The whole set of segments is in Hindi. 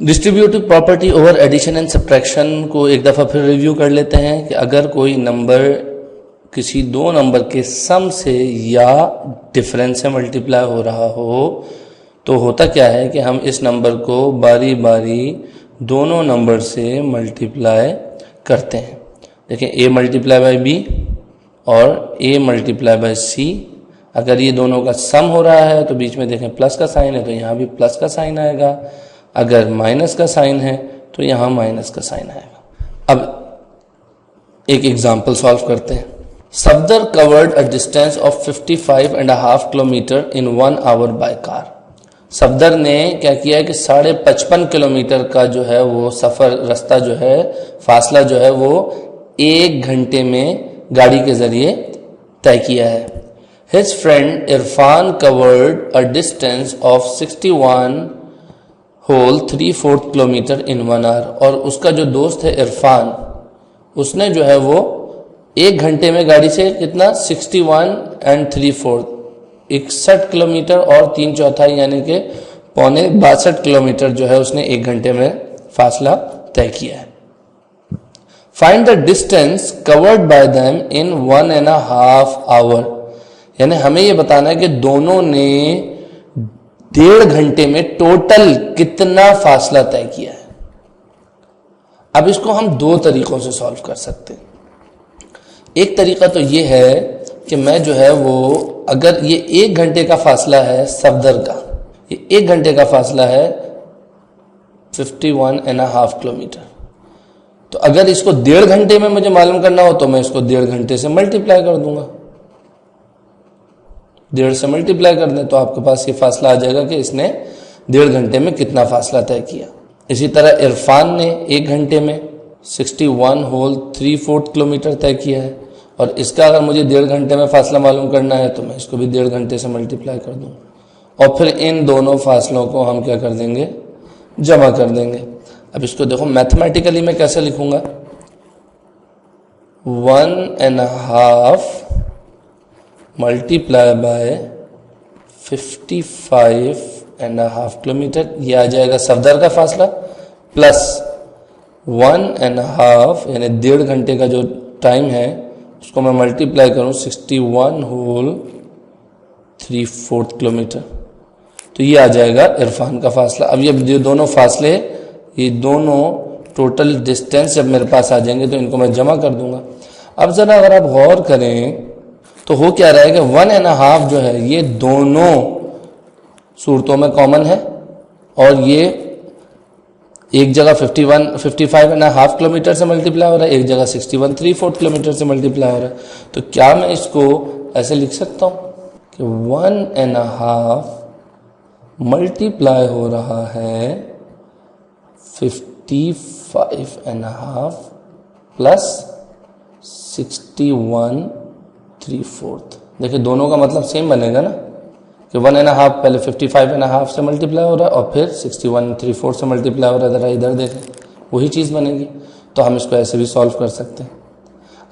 Distributive property over addition and subtraction को एक दफ़ा फिर रिव्यू कर लेते हैं कि अगर कोई नंबर किसी दो नंबर के सम से या डिफरेंस से मल्टीप्लाई हो रहा हो तो होता क्या है कि हम इस नंबर को बारी बारी दोनों नंबर से मल्टीप्लाई करते हैं। देखें a मल्टीप्लाई बाई b और a मल्टीप्लाई बाई c, अगर ये दोनों का सम हो रहा है तो बीच में देखें प्लस का साइन है तो यहाँ भी प्लस का साइन आएगा, अगर माइनस का साइन है तो यहाँ माइनस का साइन आएगा। अब एक एग्जाम्पल सॉल्व करते हैं। Safdar covered a distance of 55.5 kilometre in 1 hour by car. Safdar ने क्या किया है कि 55.5 किलोमीटर का जो है वो सफर रास्ता जो है फासला जो है वो 1 घंटे में गाड़ी के जरिए तय किया है। His friend Irfan covered a distance of 61 whole 3/4 kilometre in 1 hour। और उसका जो दोस्त है इरफान, उसने जो है वो 1 घंटे में गाड़ी से कितना 61 and 3/4 61 किलोमीटर और 3/4 यानी कि 62 किलोमीटर जो है उसने 1 घंटे में फासला तय किया है। Find the distance covered by them in 1.5 hour, यानी हमें ये बताना है कि दोनों ने 1.5 घंटे में टोटल कितना फासला तय किया है। अब इसको हम दो तरीकों से सॉल्व कर सकते हैं। एक तरीका तो ये है कि मैं जो है वो अगर ये 1 घंटे का फासला है सफदर का, ये 1 घंटे का फासला है 51.5 किलोमीटर, तो अगर इसको 1.5 घंटे में मुझे मालूम करना हो तो मैं इसको 1.5 घंटे से मल्टीप्लाई कर दूंगा। 1.5 से मल्टीप्लाई कर दें तो आपके पास ये फासला आ जाएगा कि इसने 1.5 घंटे में कितना फासला तय किया। इसी तरह इरफान ने 1 घंटे में 61 whole 3/4 किलोमीटर तय किया है, और इसका अगर मुझे 1.5 घंटे में फासला मालूम करना है तो मैं इसको भी 1.5 घंटे से मल्टीप्लाई कर दूंगा, और फिर इन दोनों फासलों को हम क्या कर देंगे, जमा कर देंगे। अब इसको देखो मैथमेटिकली मैं कैसे लिखूंगा, 1.5 मल्टीप्लाई बाय 55.5 किलोमीटर, ये आ जाएगा सफदर का फासला, प्लस 1.5 यानी 1.5 घंटे का जो टाइम है उसको मैं मल्टीप्लाई करूं 61 whole 3/4 किलोमीटर, तो ये आ जाएगा इरफान का फासला। अब ये दोनों फासले, ये दोनों टोटल डिस्टेंस जब मेरे पास आ जाएंगे तो इनको मैं जमा कर दूंगा। अब जरा अगर आप गौर करें तो हो क्या रहा है कि 1.5 जो है ये दोनों सूरतों में कॉमन है, और ये एक जगह 55.5 किलोमीटर से मल्टीप्लाई हो रहा है, एक जगह 61 3/4 किलोमीटर से मल्टीप्लाई हो रहा है। तो क्या मैं इसको ऐसे लिख सकता हूं कि 1.5 मल्टीप्लाई हो रहा है 55.5 प्लस 61 3/4। देखिए दोनों का मतलब सेम बनेगा ना, कि 1.5 पहले 55.5 से मल्टीप्लाई हो रहा है और फिर 61 3/4 से मल्टीप्लाई हो रहा है। जरा इधर देखें, वही चीज़ बनेगी। तो हम इसको ऐसे भी सॉल्व कर सकते हैं।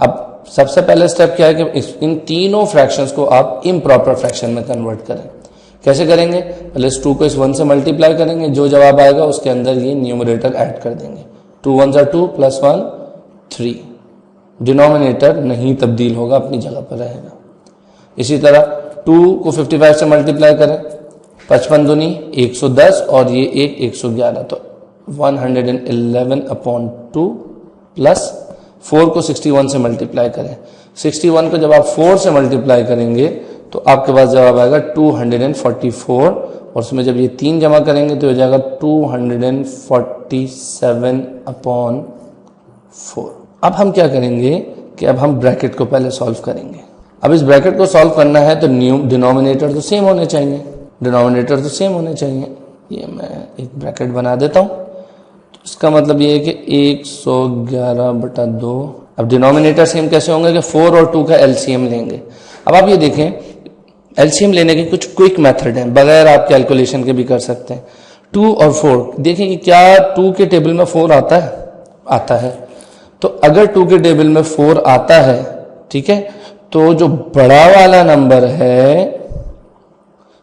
अब सबसे पहले स्टेप क्या है कि इन तीनों फ्रैक्शंस को आप इम्प्रॉपर फ्रैक्शन में कन्वर्ट करें। कैसे करेंगे, पहले इस 2 को इस 1 से मल्टीप्लाई करेंगे, जो जवाब आएगा उसके अंदर ये न्यूमरेटर ऐड कर देंगे। 2 1s are 2 + 1 3, डिनोमिनेटर नहीं तब्दील होगा, अपनी जगह पर रहेगा। इसी तरह 2 को 55 से मल्टीप्लाई करें, 55 दूनी 110 और ये 111, तो 111/2 प्लस 4 को 61 से मल्टीप्लाई करें। 61 को जब आप 4 से मल्टीप्लाई करेंगे तो आपके पास जवाब आएगा 244, और उसमें जब ये 3 जमा करेंगे तो हो जाएगा 247/4। अब हम क्या करेंगे कि अब हम ब्रैकेट को पहले सॉल्व करेंगे। अब इस ब्रैकेट को सॉल्व करना है तो डिनोमिनेटर तो सेम होने चाहिए, डिनोमिनेटर तो सेम होने चाहिए। ये मैं एक ब्रैकेट बना देता हूँ, तो इसका मतलब ये है कि 111/2। अब डिनोमिनेटर सेम कैसे होंगे कि 4 और 2 का एलसीएम लेंगे। अब आप ये देखें, एलसीएम लेने के कुछ क्विक मेथड हैं, बगैर आप कैलकुलेशन के भी कर सकते हैं। 2 और 4 देखें कि क्या 2 के टेबल में 4 आता है, आता है। तो अगर 2 के टेबल में 4 आता है, ठीक है, तो जो बड़ा वाला नंबर है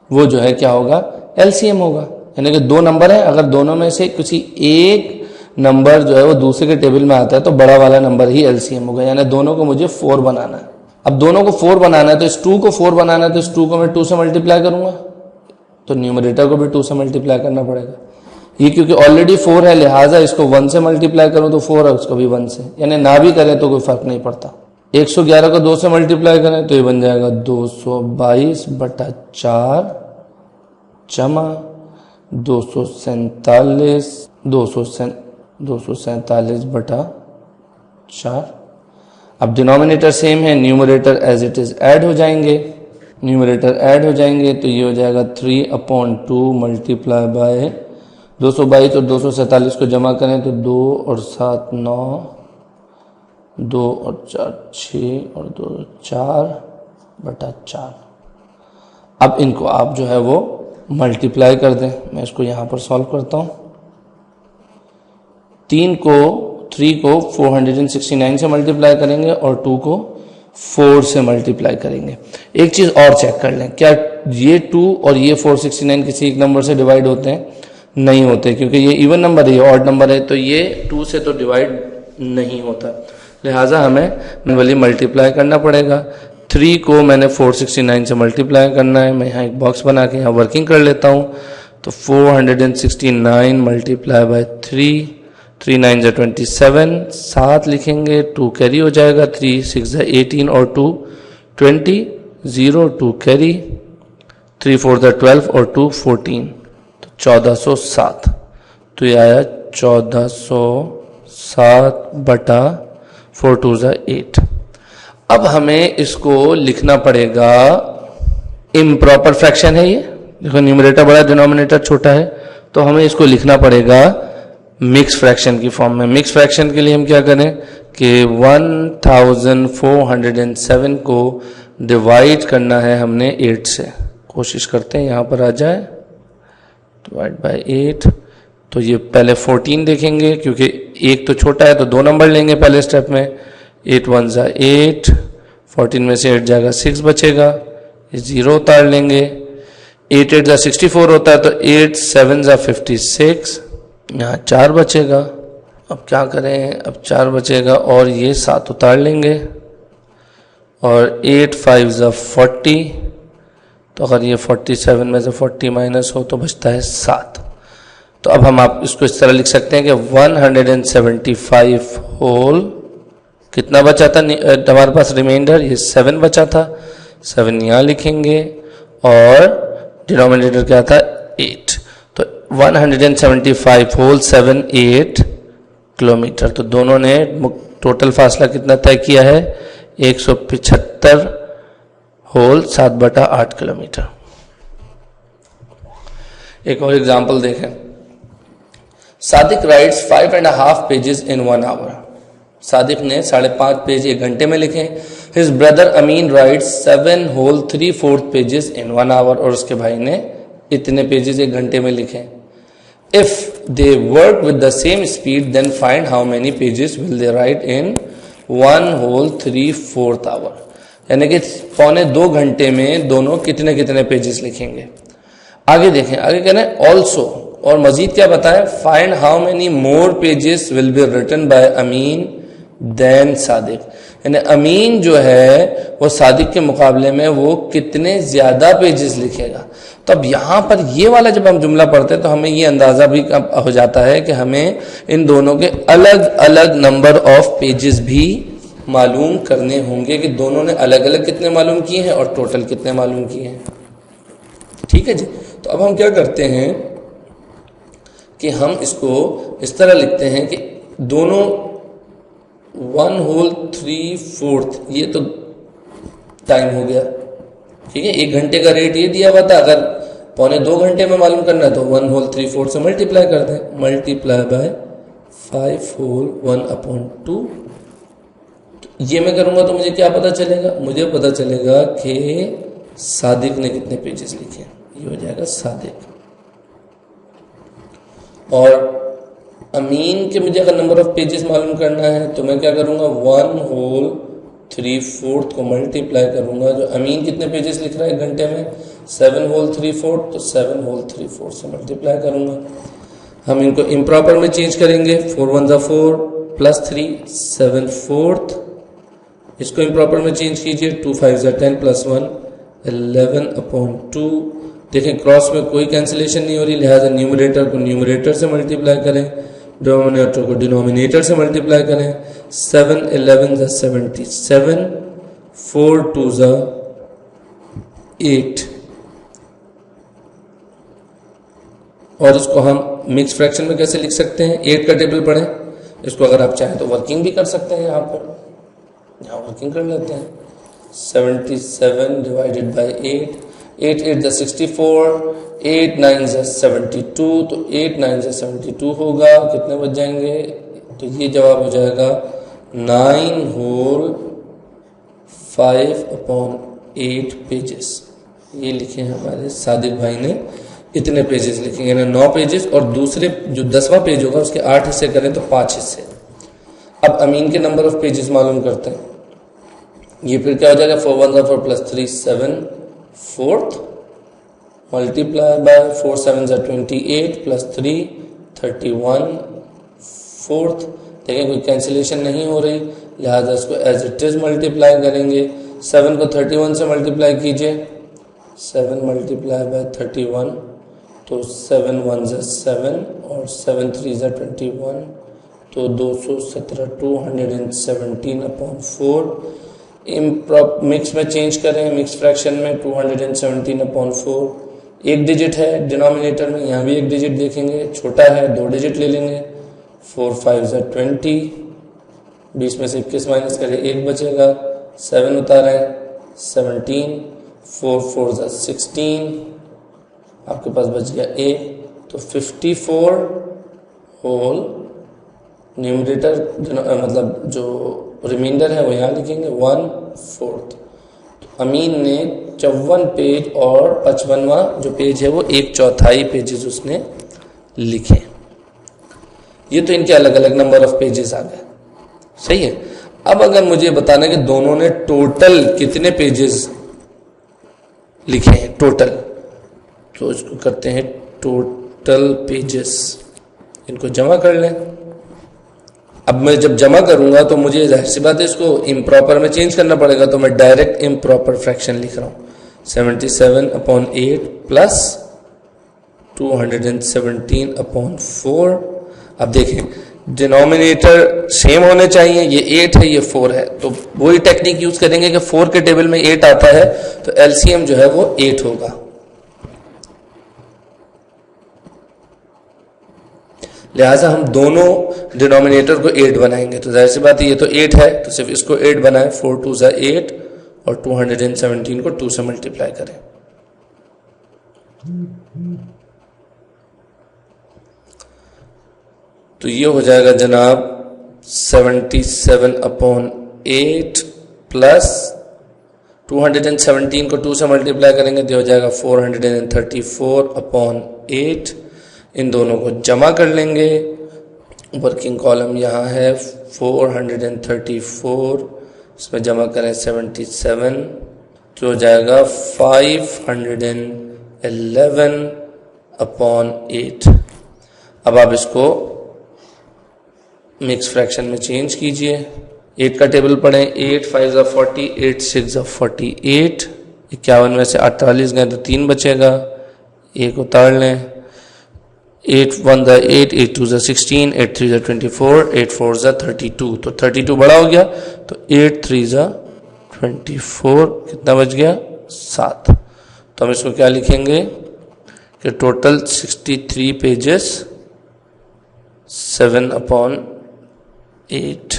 वो जो है क्या होगा, एलसीएम होगा। यानी कि दो नंबर है, अगर दोनों में से किसी एक नंबर जो है वो दूसरे के टेबल में आता है तो बड़ा वाला नंबर ही एलसीएम होगा, यानी दोनों को मुझे 4 बनाना है। अब दोनों को 4 बनाना है तो इस 2 को 4 बनाना है तो इस 2 को मैं 2 से मल्टीप्लाई करूंगा, तो न्यूमरेटर को भी 2 से मल्टीप्लाई करना पड़ेगा। ये क्योंकि ऑलरेडी 4 है लिहाजा इसको 1 से मल्टीप्लाई करूं तो 4 है, उसको भी 1 से, यानी ना भी करें तो कोई फर्क नहीं पड़ता। 111 को 2 से मल्टीप्लाई करें तो ये बन जाएगा 222/4 जमा 247/4। अब डिनोमिनेटर सेम है, numerator as it is add हो जाएंगे, न्यूमरेटर ऐड हो जाएंगे तो ये हो जाएगा 3/2 मल्टीप्लाई बाय 222 और 247 को जमा करें तो 2 और 7 9, 2 और 4 6 और 2 4/4। अब इनको आप जो है वो मल्टीप्लाई कर दें। मैं इसको यहां पर सॉल्व करता हूं। 3 को 469 से मल्टीप्लाई करेंगे और 2 को 4 से मल्टीप्लाई करेंगे। एक चीज और चेक कर लें, क्या ये 2 और ये 469 किसी एक नंबर से डिवाइड होते हैं? नहीं होते, क्योंकि ये इवन नंबर है, ये ऑड नंबर है, तो ये 2 से तो डिवाइड नहीं होता, लिहाजा हमें मैन्युअली मल्टीप्लाई करना पड़ेगा। 3 को मैंने 469 से मल्टीप्लाई करना है। मैं यहाँ एक बॉक्स बना के यहाँ वर्किंग कर लेता हूँ। तो 469 मल्टीप्लाई बाय 3, 3 9 जा 27, 7 लिखेंगे, 2 कैरी हो जाएगा, 3 6 जा 18 और 2 20, 0 2 कैरी, 3 4 जा 12 और 2 14, तो 1407। तो ये आया 1407/4 2 जा 8। अब हमें इसको लिखना पड़ेगा, इम्प्रॉपर फ्रैक्शन है ये, देखो न्यूमरेटर बड़ा डिनोमिनेटर छोटा है, तो हमें इसको लिखना पड़ेगा मिक्स फ्रैक्शन की फॉर्म में। मिक्स फ्रैक्शन के लिए हम क्या करें कि 1407 को डिवाइड करना है हमने 8 से। कोशिश करते हैं यहाँ पर आ जाए, डिवाइड बाय 8। तो ये पहले 14 देखेंगे, क्योंकि एक तो छोटा है तो 2 नंबर लेंगे पहले स्टेप में। 8 1 जा 8, 14 में से 8 जाएगा 6 बचेगा, ये 0 उतार लेंगे। 8 8 जा 64 होता है तो 8 7 जा 56, यहाँ 4 बचेगा। अब क्या करें, अब 4 बचेगा और ये 7 उतार लेंगे, और 8 5 जा 40, तो अगर ये 47 में से 40 माइनस हो तो बचता है 7। तो अब हम आप इसको इस तरह लिख सकते हैं कि 175 होल, कितना बचा था हमारे पास रिमाइंडर, ये 7 बचा था, 7 यहाँ लिखेंगे, और डिनोमिनेटर क्या था 8, तो 175 होल 7 8 किलोमीटर। तो दोनों ने टोटल फासला कितना तय किया है, 175 होल 7/8 किलोमीटर। एक और एग्जाम्पल देखें। Sadiq writes 5.5 pages in 1 hour. Sadiq ने 5.5 पेज 1 घंटे में लिखे। His brother Amin writes 7 whole 3/4 pages in 1 hour, और उसके भाई ने इतने पेजेस 1 घंटे में लिखे। If they work with the same speed then find how many pages will they write in 1 whole 3/4 hour. यानी कि 1.25 घंटे में दोनों कितने कितने पेजेस लिखेंगे। आगे देखें, आगे कहना है ऑल्सो, और मजीद क्या बताएं, find how many more pages will be written by Amin then Sadiq. यानी अमीन जो है वो सादिक के मुकाबले में वो कितने ज्यादा पेजेस लिखेगा। तो अब यहां पर ये वाला जब हम जुमला पढ़ते हैं तो हमें ये अंदाजा भी हो जाता है कि हमें इन दोनों के अलग अलग नंबर ऑफ पेजेस भी मालूम करने होंगे, कि दोनों ने अलग अलग कितने मालूम किए हैं और टोटल कितने मालूम किए हैं। ठीक है जी। तो अब हम क्या करते हैं कि हम इसको इस तरह लिखते हैं कि दोनों 1 होल 3/4, ये तो टाइम हो गया, ठीक है। 1 घंटे का रेट ये दिया हुआ था, अगर 1.25 घंटे में मालूम करना है तो 1 होल 3/4 से मल्टीप्लाई कर दें, मल्टीप्लाई बाय 5 होल 1/2। ये मैं करूंगा तो मुझे क्या पता चलेगा, मुझे पता चलेगा कि सादिक ने कितने पेजेस लिखे। ये हो जाएगा सादिक। और अमीन के मुझे अगर नंबर ऑफ पेजेस मालूम करना है तो मैं क्या करूंगा, 1 होल 3/4 को मल्टीप्लाई करूंगा, जो अमीन कितने पेजेस लिख रहा है 1 घंटे में, 7 होल 3/4, तो 7 होल 3/4 से मल्टीप्लाई करूंगा। हम इनको इम्प्रॉपर में चेंज करेंगे, 4 1 ज़ा 4 प्लस 3 7/4, इसको इम्प्रॉपर में चेंज कीजिए, 2 5 ज़ा 10 प्लस 1 11/2। देखें क्रॉस में कोई कैंसिलेशन नहीं हो रही, लिहाजा न्यूमरेटर को न्यूमरेटर से मल्टीप्लाई करें, डिनोमिनेटर को डिनोमिनेटर से मल्टीप्लाई करें। 7 11 ज़ा 77, 4 2 ज़ा 8, और इसको हम मिक्स फ्रैक्शन में कैसे लिख सकते हैं, 8 का टेबल पढ़ें। इसको अगर आप चाहें तो वर्किंग भी कर सकते हैं, यहाँ पर यहाँ वर्किंग कर लेते हैं। 77 डिवाइडेड बाई 8, 8 8 ज़ा 64, 8 9 ज़ा 72, तो 8 9 ज़ा 72 होगा, कितने बच जाएंगे, तो ये जवाब हो जाएगा 9 होल 5/8 पेजेस। ये लिखे हैं हमारे सादिक भाई ने, इतने पेजेस लिखेंगे ना 9 पेजेस, और दूसरे जो 10वां पेज होगा उसके 8 हिस्से करें तो 5 हिस्से। अब अमीन के नंबर ऑफ पेजेस मालूम करते हैं। ये फिर क्या हो जाएगा, 4 1 ज़ा 4 प्लस 3 7/4 मल्टीप्लाई बाय 4 7 ज़ा 28 प्लस 3 31/4। देखिए कोई कैंसिलेशन नहीं हो रही, लिहाजा इसको एज इट इज मल्टीप्लाई करेंगे। 7 को 31 से मल्टीप्लाई कीजिए, 7 मल्टीप्लाई बाय 31, तो 7 1 ज़ा 7 और 7 3 ज़ा 21, तो 217 217/4। मिक्स में चेंज करें, मिक्स फ्रैक्शन में 217/4, एक डिजिट है डिनोमिनेटर में, यहाँ भी एक डिजिट देखेंगे, छोटा है 2 डिजिट ले लेंगे। 4 5 ज़ा 20, 20 में से 21 माइनस करें 1 बचेगा, 7 उतारें 17, 4 4 ज़ा 16, आपके पास बच गया A, तो 54 होल न्यूमरेटर मतलब जो रिमाइंडर है वो यहाँ लिखेंगे 1/4। तो अमीन ने 54 पेज और 55वां जो पेज है वो 1/4 पेजेस उसने लिखे। ये तो इनके अलग अलग नंबर ऑफ पेजेस आ गए, सही है। अब अगर मुझे बताना कि दोनों ने टोटल कितने पेजेस लिखे हैं टोटल, तो इसको करते हैं टोटल पेजेस, इनको जमा कर लें। अब मैं जब जमा करूंगा तो मुझे जाहिर सी बात है इसको इम्प्रॉपर में चेंज करना पड़ेगा, तो मैं डायरेक्ट इम्प्रॉपर फ्रैक्शन लिख रहा हूं। 77/8 प्लस 217/4। अब देखें डिनोमिनेटर सेम होने चाहिए, ये 8 है ये 4 है, तो वही टेक्निक यूज करेंगे कि 4 के टेबल में 8 आता है तो एलसीएम जो है वो 8 होगा। लिहाजा हम दोनों डिनोमिनेटर को 8 बनाएंगे, तो जाहिर सी बात है ये तो 8 है तो सिर्फ इसको 8 बनाएं। 4 2 ज़ा 8 और 217 को 2 से मल्टीप्लाई करें। तो ये हो जाएगा जनाब 77/8 प्लस 217 को 2 से मल्टीप्लाई करेंगे तो हो जाएगा 434/8। इन दोनों को जमा कर लेंगे, वर्किंग कॉलम यहाँ है 434, इसमें जमा करें 77 तो हो जाएगा 511/8। अब आप इसको मिक्स फ्रैक्शन में चेंज कीजिए, 8 का टेबल पढ़ें। 8 5 ज़ा 40, 8 6 ज़ा 48, 51 में से 48 गए तो 3 बचेगा, 1 उतार लें। 8 1 ज़ा 8, 8 2 ज़ा 16, 8 3 ज़ा 24, 8 4 ज़ा 32, तो 32 बड़ा हो गया, तो 8 3 ज़ा 24, कितना बच गया 7। तो हम इसको क्या लिखेंगे कि टोटल 63 पेजेस 7/8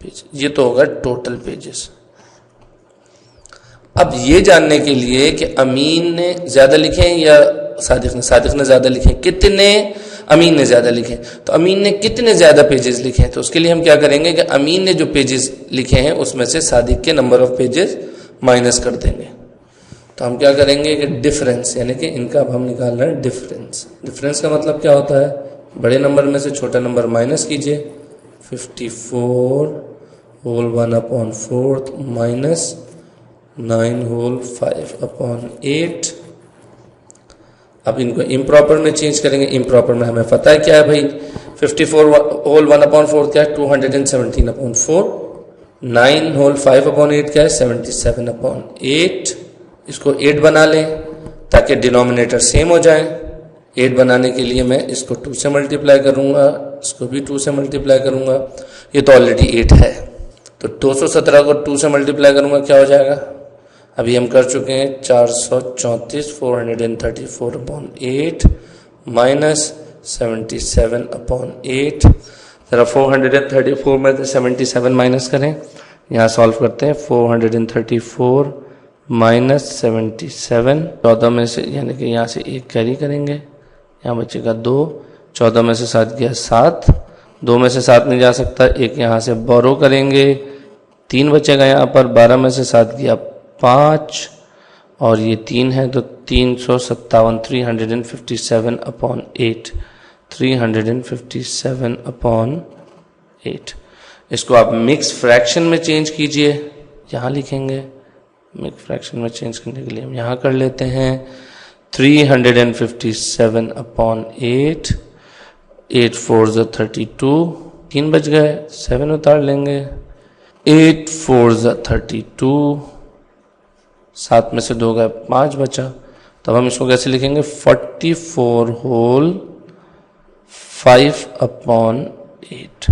पेज, ये तो होगा टोटल पेजेस। अब ये जानने के लिए कि अमीन ने ज्यादा लिखे या सादिक ने ज्यादा लिखे, कितने अमीन ने ज्यादा लिखे, तो अमीन ने कितने ज्यादा पेजेस लिखे, तो उसके लिए हम क्या करेंगे कि अमीन ने जो पेजेस लिखे हैं उसमें से सादिक के नंबर ऑफ पेजेस माइनस कर देंगे। तो हम क्या करेंगे कि डिफरेंस, यानी कि इनका अब हम निकाल रहे हैं डिफरेंस। डिफरेंस का मतलब क्या होता है, बड़े नंबर में से छोटा नंबर माइनस कीजिए। 54 होल 1/4 माइनस 9 होल 5/8। अब इनको इम्प्रॉपर में चेंज करेंगे। इम्प्रॉपर में हमें पता है क्या है भाई, 54 होल 1/4 क्या है, 217/4। 9 होल 5/8 क्या है, 77/8। इसको 8 बना लें ताकि डिनोमिनेटर सेम हो जाए। 8 बनाने के लिए मैं इसको 2 से मल्टीप्लाई करूंगा, इसको भी 2 से मल्टीप्लाई करूंगा। ये तो ऑलरेडी 8 है, तो 217 को 2 से मल्टीप्लाई करूंगा, क्या हो जाएगा, अभी हम कर चुके हैं 434 434/8 माइनस 77/8। जरा 434 में से 77 माइनस करें, यहाँ सॉल्व करते हैं। 434 माइनस 77, 14 में से यानी कि यहाँ से 1 कैरी करेंगे, यहाँ बचेगा 2। 14 में से 7 गया 7, 2 में से 7 नहीं जा सकता, 1 यहाँ से बोरो करेंगे, 3 बचेगा यहाँ पर। 12 में से 7 गया 5 और ये 3 है तो 357 357/8 357/8। इसको आप मिक्स फ्रैक्शन में चेंज कीजिए, यहाँ लिखेंगे। मिक्स फ्रैक्शन में चेंज करने के लिए हम यहाँ कर लेते हैं 357/8। 8 4 32, 3 बच गए, 7 उतार लेंगे। 8 4 32, 7 में से 2 गए, 5 बचा। तब हम इसको कैसे लिखेंगे, 44 होल 5/8।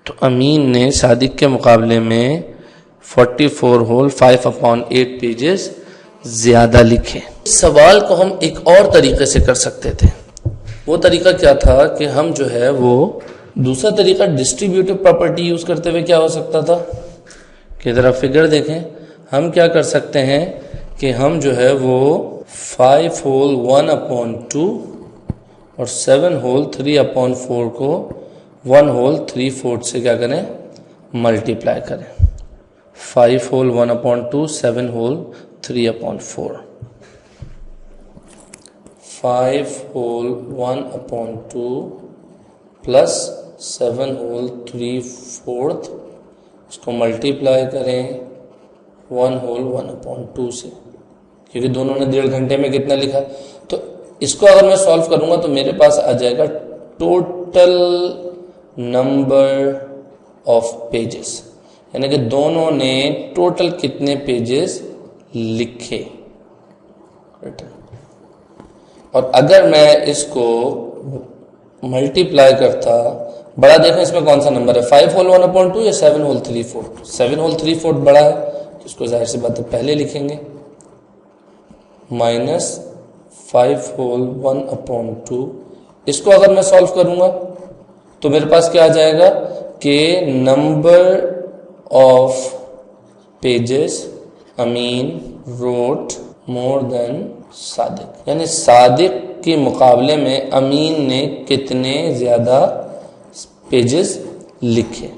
तो अमीन ने सादिक के मुकाबले में 44 होल 5/8 पेजेस ज्यादा लिखे। सवाल को हम एक और तरीके से कर सकते थे। वो तरीका क्या था कि हम जो है वो दूसरा तरीका डिस्ट्रीब्यूटिव प्रॉपर्टी यूज करते हुए क्या हो सकता था कि जरा फिगर देखें। हम क्या कर सकते हैं कि हम जो है वो 5 होल 1/2 और 7 होल 3/4 को 1 होल 3/4 से क्या करें, मल्टीप्लाई करें। 5 whole 1/2, 7 whole 3/4। 5 whole 1/2 plus 7 whole 3/4, इसको मल्टीप्लाई करें 1 होल 1/2 से, क्योंकि दोनों ने 1.5 घंटे में कितना लिखा। तो इसको अगर मैं सॉल्व करूंगा तो मेरे पास आ जाएगा टोटल नंबर ऑफ पेजेस, यानी कि दोनों ने टोटल कितने पेजेस लिखे। और अगर मैं इसको मल्टीप्लाई करता, बड़ा देखें इसमें कौन सा नंबर है, 5 होल 1/2 या 7 होल 3/4। 7 होल 3/4 बड़ा है तो इसको जाहिर सी बात है पहले लिखेंगे, माइनस 5 होल 1/2। इसको अगर मैं सॉल्व करूंगा तो मेरे पास क्या आ जाएगा कि number of pages Amin wrote more than Sadiq, यानी सादिक के मुकाबले में अमीन ने कितने ज्यादा पेजेस लिखे।